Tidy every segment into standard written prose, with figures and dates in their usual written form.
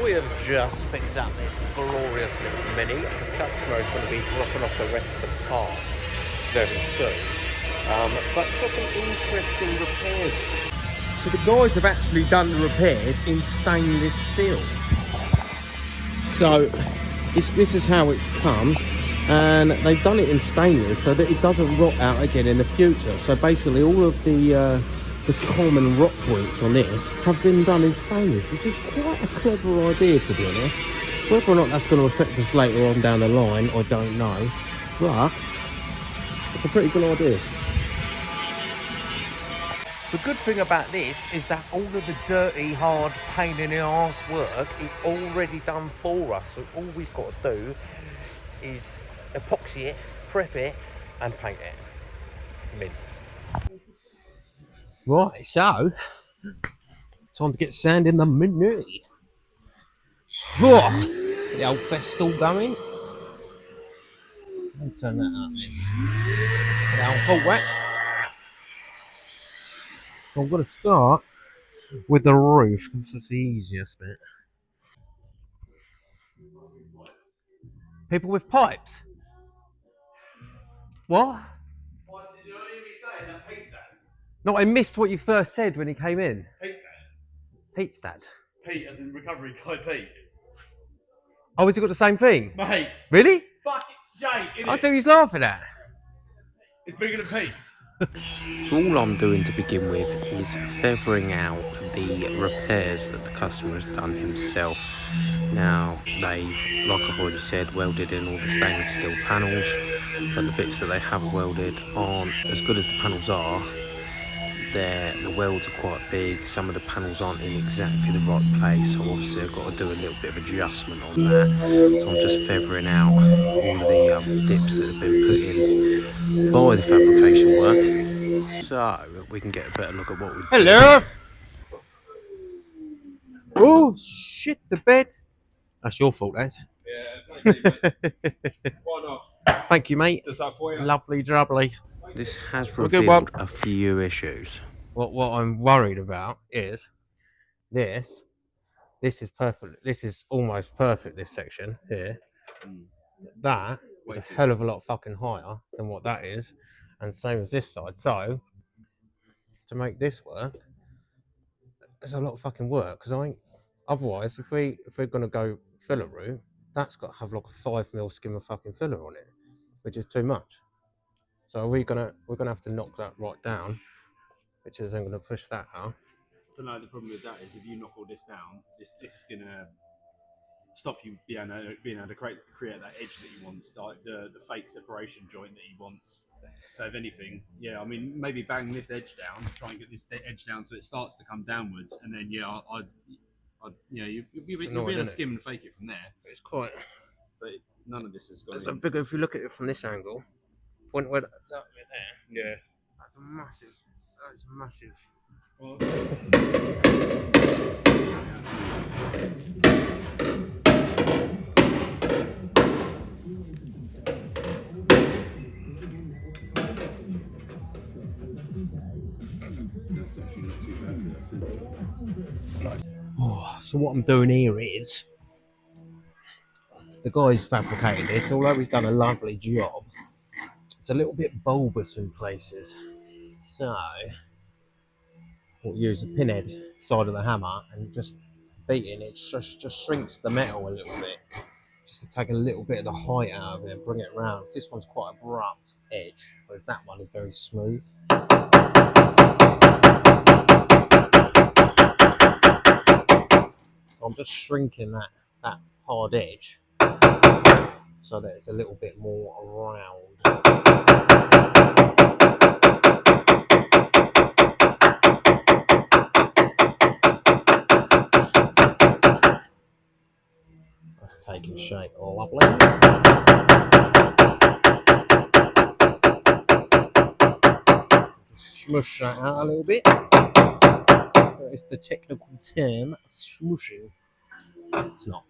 we have just picked up this glorious little Mini. The customer is going to be dropping off the rest of the parts very soon. But it's got some interesting repairs. So the guys have actually done the repairs in stainless steel. So this is how it's come, and they've done it in stainless so that it doesn't rot out again in the future. So basically all of the common rot points on this have been done in stainless, which is quite a clever idea, to be honest. Whether or not that's going to affect us later on down the line, I don't know, but it's a pretty good idea. The good thing about this is that all of the dirty, hard, pain in the arse work is already done for us. So all we've got to do is epoxy it, prep it, and paint it. Mint. Right, so time to get sand in the Mini. Oh, the old Festool going. Let me turn that up then. Down full wet. So I'm going to start with the roof because it's the easiest bit. People with pipes? What? What did you not hear me say? Is that Pete's dad? No, I missed what you first said when he came in. Pete's dad. Pete's dad. Pete as in recovery guy Pete. Oh, has he got the same thing? Mate. Really? Fuck it, Jay, innit? I thought he was laughing at. It's bigger than Pete. So all I'm doing to begin with is feathering out the repairs that the customer has done himself. Now they've, like I've already said, welded in all the stainless steel panels, but the bits that they have welded aren't as good as the panels are. The welds are quite big, some of the panels aren't in exactly the right place, so obviously I've got to do a little bit of adjustment on that. So I'm just feathering out all of the dips that have been put in by the fabrication work, so we can get a better look at what we do. Hello! Oh, shit, the bed. That's your fault, that's. Yeah, mate. Why not? Thank you, mate. Just up for you. Lovely jubbly. This has Well, good one. revealed a few issues. What I'm worried about is this. This is perfect. This is almost perfect, this section here. That is a hell of a lot fucking higher than what that is. And same as this side. So, to make this work, there's a lot of fucking work. Because I think, otherwise, if we're going to go filler route, that's got to have like a 5mm skim of fucking filler on it, which is too much. So we're gonna have to knock that right down, which is then gonna push that out. So no, the problem with that is if you knock all this down, this is gonna stop you being able to create that edge that he wants, like the fake separation joint that he wants. So if anything, yeah, I mean maybe bang this edge down, try and get this edge down so it starts to come downwards, and then yeah, I'd you'll be able to skim and fake it from there. It's quite. But none of this is going. So big. If you look at it from this angle, where that bit there, yeah, that's massive. That's massive. So what I'm doing here is the guy's fabricated this, although he's done a lovely job. It's a little bit bulbous in places, so we'll use the pinhead side of the hammer and just beating it just shrinks the metal a little bit, just to take a little bit of the height out of it and bring it around. So this one's quite abrupt edge, whereas that one is very smooth. So I'm just shrinking that hard edge so that it's a little bit more round. That's taking shape. Oh, lovely. Just smush that out a little bit. It's the technical term, smushing. It's not.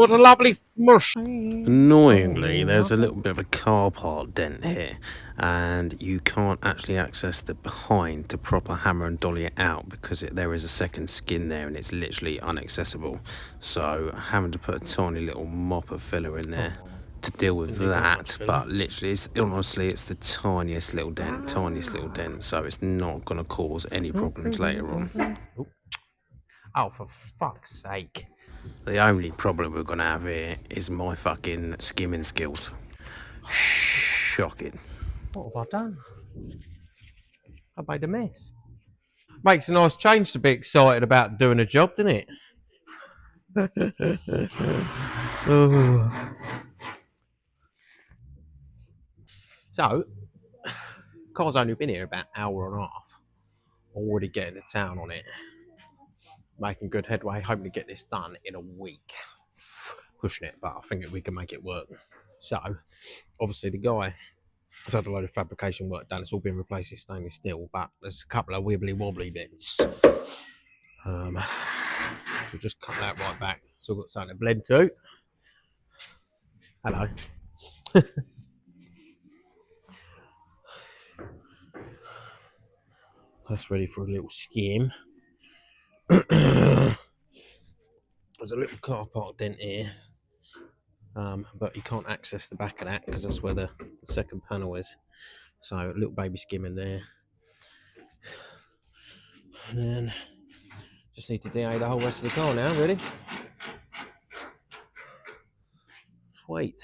what a lovely smush. Annoyingly, there's a little bit of a car park dent here, and you can't actually access the behind to proper hammer and dolly it out because there is a second skin there and it's literally inaccessible. So having to put a tiny little mop of filler in there to deal with that, but literally, honestly, it's the tiniest little dent, so it's not going to cause any problems later on. Oh, for fuck's sake. The only problem we're going to have here is my fucking skimming skills. Shocking. What have I done? I made a mess. Makes a nice change to be excited about doing a job, doesn't it? Oh. So, car's only been here about an hour and a half. Already getting to town on it. Making good headway, hoping to get this done in a week. Pushing it, but I think we can make it work. So, obviously the guy has had a load of fabrication work done. It's all been replaced with stainless steel, but there's a couple of wibbly wobbly bits. So just cut that right back. Still got something to blend to. Hello. That's ready for a little skim. There's a little car park dent here, but you can't access the back of that because that's where the second panel is. So a little baby skim in there, and then just need to DA the whole rest of the car now. Really, sweet.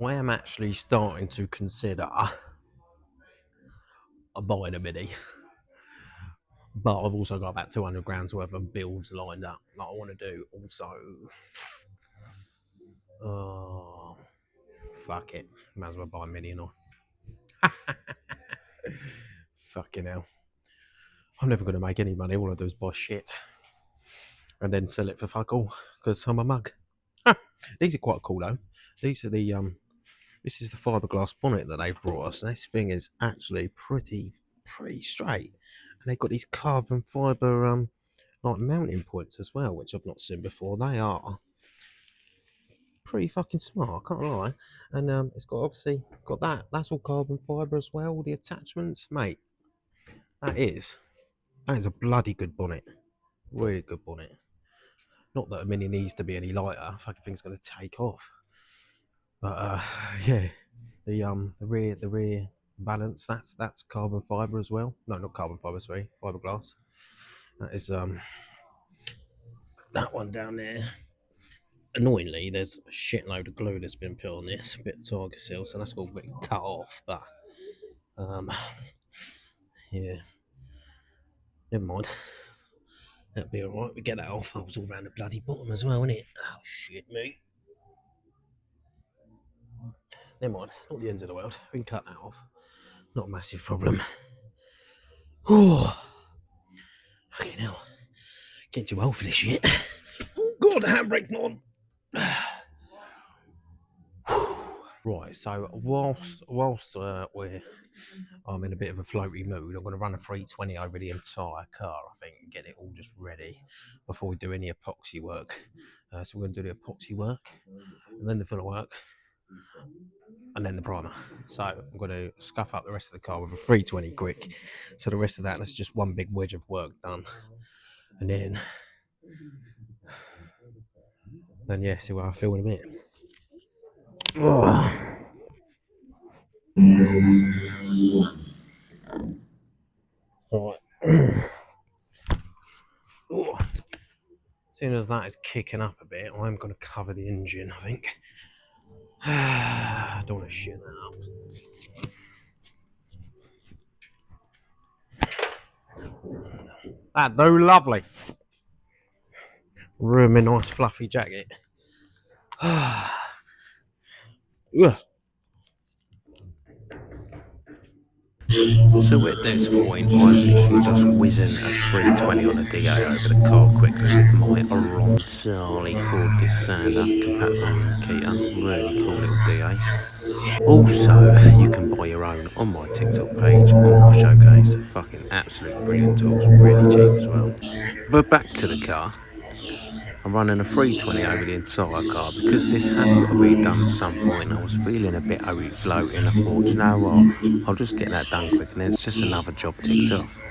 I am actually starting to consider buying a Mini. But I've also got about 200 grand's worth of builds lined up that I want to do also. Oh, fuck it. Might as well buy a Mini and all. Fucking hell. I'm never going to make any money. All I do is buy shit. And then sell it for fuck all. Because I'm a mug. These are quite cool though. These are the, this is the fiberglass bonnet that they've brought us. And this thing is actually pretty straight. And they've got these carbon fibre like mounting points as well, which I've not seen before. They are pretty fucking smart, I can't lie. And it's got obviously got that. That's all carbon fibre as well. All the attachments, mate. That is a bloody good bonnet. Really good bonnet. Not that a Mini needs to be any lighter. Fucking thing's gonna take off. But yeah, the rear balance, that's carbon fibre as well. No, not carbon fibre, sorry, fiberglass. That is that one down there. Annoyingly, there's a shitload of glue that's been put on this, a bit of tiger seal, so that's all been cut off. But yeah, never mind. That'll be alright. We get that off. I was all around the bloody bottom as well, innit? Oh shit, mate. Never mind. Not the end of the world. We can cut that off. Not a massive problem. Oh, fucking hell. Getting too old for this shit. Oh god, the handbrake's not on. Right, so whilst I'm in a bit of a floaty mood, I'm going to run a 320 over the entire car, I think, and get it all just ready before we do any epoxy work. So we're going to do the epoxy work, and then the filler work, and then the primer. So I'm going to scuff up the rest of the car with a 320 quick. So the rest of that is just one big wedge of work done, and then yeah, see where I feel in a minute. Oh. Right. Oh. As soon as that is kicking up a bit, I'm going to cover the engine, I think. I don't want to shit that up. That'd do lovely. Ruin my nice fluffy jacket. So at this point, I'm literally just whizzing a 320 on a DA over the car quickly with my entirely cordless sander compatible Keita. Really cool little DA. Also, you can buy your own on my TikTok page or my showcase. Fucking absolute brilliant tools, really cheap as well. But back to the car. I'm running a 320 over the entire car because this has got to be done at some point. I was feeling a bit overfloating. I thought, you know what, I'll just get that done quick and then it's just another job ticked off.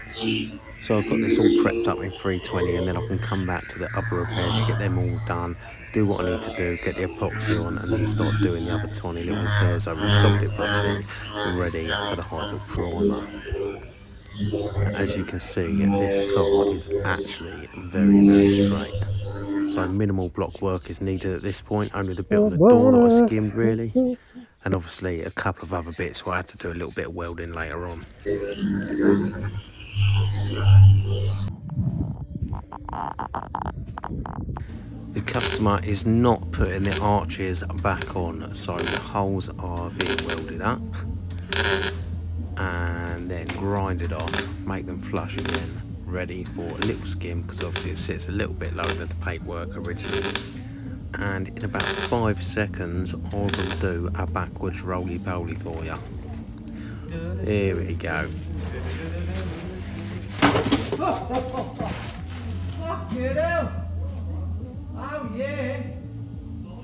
So I've got this all prepped up in 320 and then I can come back to the other repairs, get them all done, do what I need to do, get the epoxy on and then start doing the other tiny little repairs over the top of the epoxy, ready for the high build primer. As you can see, this car is actually very straight. So minimal block work is needed at this point, only the bit on the door that I skimmed really. And obviously a couple of other bits where I had to do a little bit of welding later on. The customer is not putting the arches back on, so the holes are being welded up and then grinded off, make them flush again, ready for a little skim because obviously it sits a little bit lower than the paintwork originally. And in about 5 seconds I will do a backwards roly-poly for you. Here we go. Fucking hell! Oh yeah!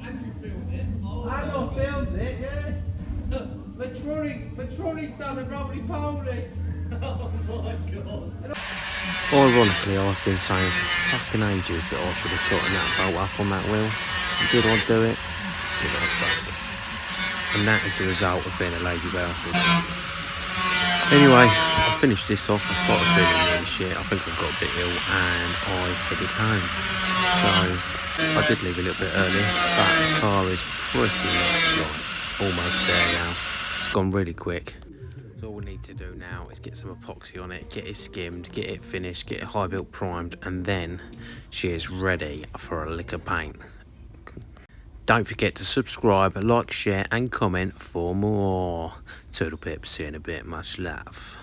And you filmed it? Oh, and I filmed it, yeah! Matroni's done a roly-poly! Oh my god! Ironically, I've been saying for fucking ages that I should have tightened that bolt up on that wheel. Did I do it? Did I fuck? And that is the result of being a lazy bastard. Anyway, I finished this off, I started feeling really shit, I think I got a bit ill and I headed home. So, I did leave a little bit early, but the car is pretty much like almost there now. It's gone really quick. So all we need to do now is get some epoxy on it, get it skimmed, get it finished, get it high built primed, and then she is ready for a lick of paint. Don't forget to subscribe, like, share and comment for more. Toodle pip, see you in a bit, much love.